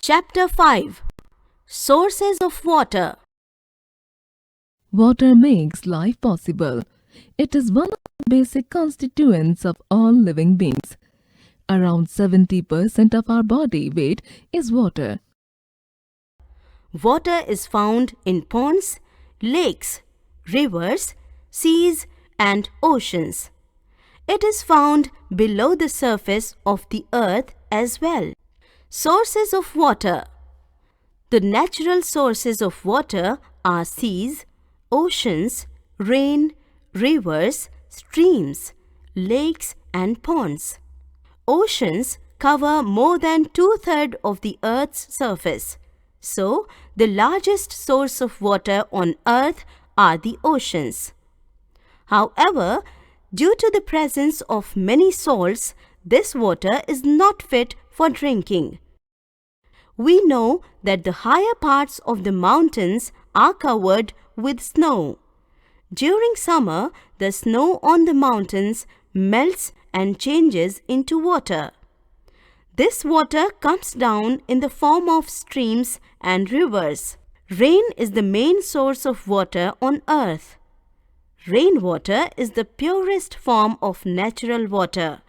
Chapter 5. Sources of Water. Water makes life possible. It is one of the basic constituents of all living beings. Around 70% of our body weight is water. Water is found in ponds, lakes, rivers, seas, and oceans. It is found below the surface of the earth as well. Sources of water. The natural sources of water are seas, oceans, rain, rivers, streams, lakes, and ponds. Oceans cover more than 2/3 of the Earth's surface. So, the largest source of water on Earth are the oceans. However, due to the presence of many salts, this water is not fit for drinking. We know that the higher parts of the mountains are covered with snow. During summer, the snow on the mountains melts and changes into water. This water comes down in the form of streams and rivers. Rain is the main source of water on earth. Rainwater is the purest form of natural water.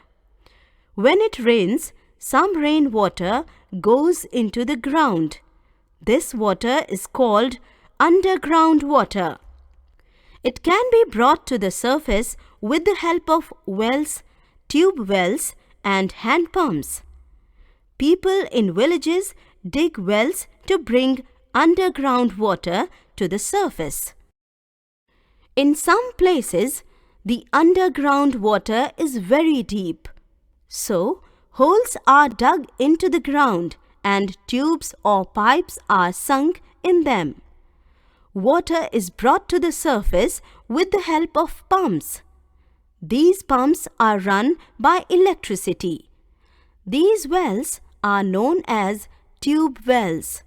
When it rains, some rainwater goes into the ground. This water is called underground water. It can be brought to the surface with the help of wells, tube wells, and hand pumps. People in villages dig wells to bring underground water to the surface. In some places, the underground water is very deep. So, holes are dug into the ground and tubes or pipes are sunk in them. Water is brought to the surface with the help of pumps. These pumps are run by electricity. These wells are known as tube wells.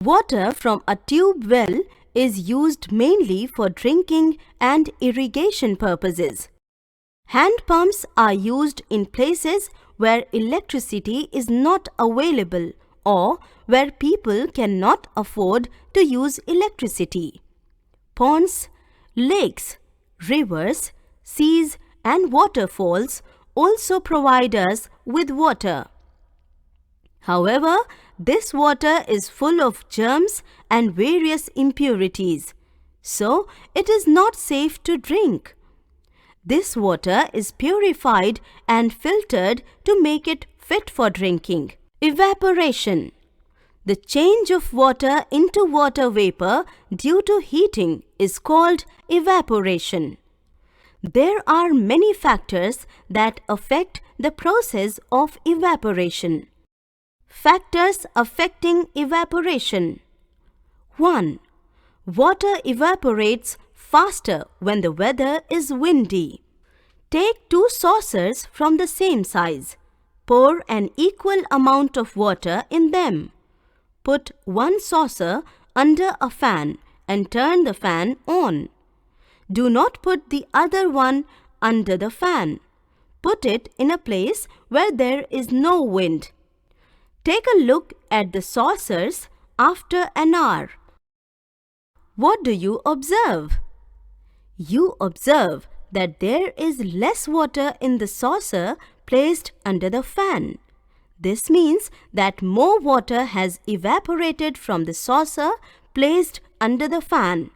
Water from a tube well is used mainly for drinking and irrigation purposes. Hand pumps are used in places where electricity is not available or where people cannot afford to use electricity. Ponds, lakes, rivers, seas, and waterfalls also provide us with water. However, this water is full of germs and various impurities, so it is not safe to drink. This water is purified and filtered to make it fit for drinking. Evaporation. The change of water into water vapor due to heating is called evaporation. There are many factors that affect the process of evaporation. Factors affecting evaporation. 1. Water evaporates faster when the weather is windy. Take 2 saucers from the same size. Pour an equal amount of water in them. Put one saucer under a fan and turn the fan on. Do not put the other one under the fan. Put it in a place where there is no wind. Take a look at the saucers after an hour. What do you observe? You observe that there is less water in the saucer placed under the fan. This means that more water has evaporated from the saucer placed under the fan.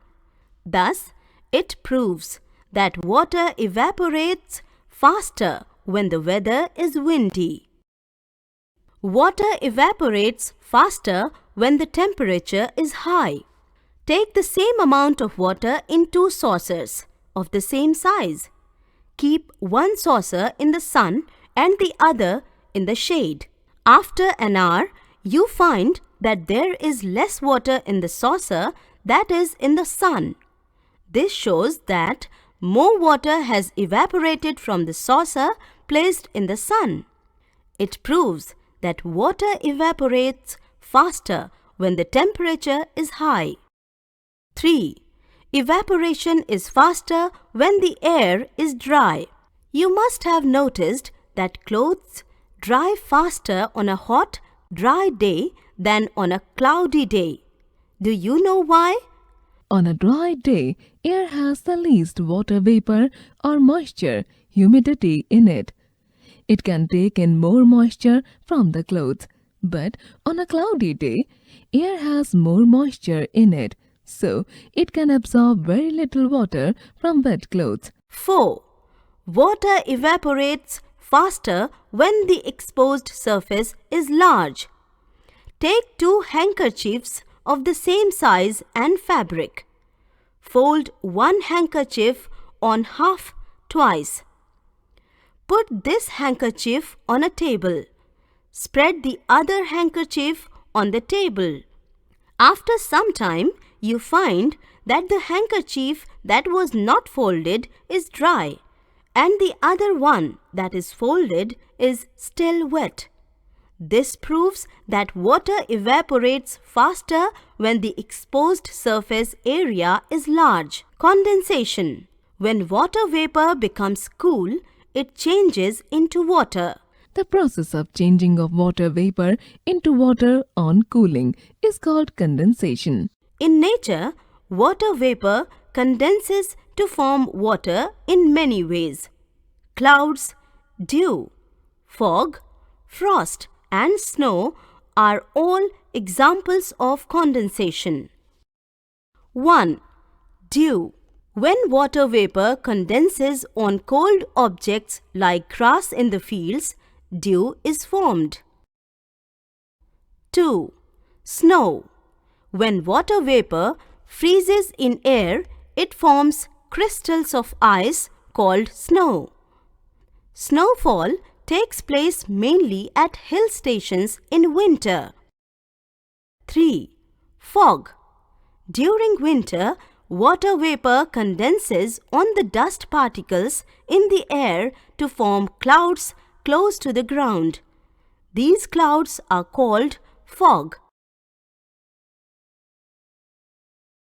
Thus, it proves that water evaporates faster when the weather is windy. Water evaporates faster when the temperature is high. Take the same amount of water in 2 saucers of the same size. Keep one saucer in the sun and the other in the shade. After an hour, you find that there is less water in the saucer that is in the sun. This shows that more water has evaporated from the saucer placed in the sun. It proves that water evaporates faster when the temperature is high. 3. Evaporation is faster when the air is dry. You must have noticed that clothes dry faster on a hot, dry day than on a cloudy day. Do you know why? On a dry day, air has the least water vapor or moisture, humidity in it. It can take in more moisture from the clothes. But on a cloudy day, air has more moisture in it, so it can absorb very little water from wet clothes. 4. Water evaporates faster when the exposed surface is large. Take 2 handkerchiefs of the same size and fabric. Fold one handkerchief on half twice. Put this handkerchief on a table. Spread the other handkerchief on the table. After some time, you find that the handkerchief that was not folded is dry, and the other one that is folded is still wet. This proves that water evaporates faster when the exposed surface area is large. Condensation. When water vapor becomes cool, it changes into water. The process of changing of water vapor into water on cooling is called condensation. In nature, water vapor condenses to form water in many ways. Clouds, dew, fog, frost, and snow are all examples of condensation. 1. Dew. When water vapor condenses on cold objects like grass in the fields, dew is formed. 2. Snow. When water vapor freezes in air, it forms crystals of ice called snow. Snowfall takes place mainly at hill stations in winter. 3. Fog. During winter, water vapor condenses on the dust particles in the air to form clouds close to the ground. These clouds are called fog.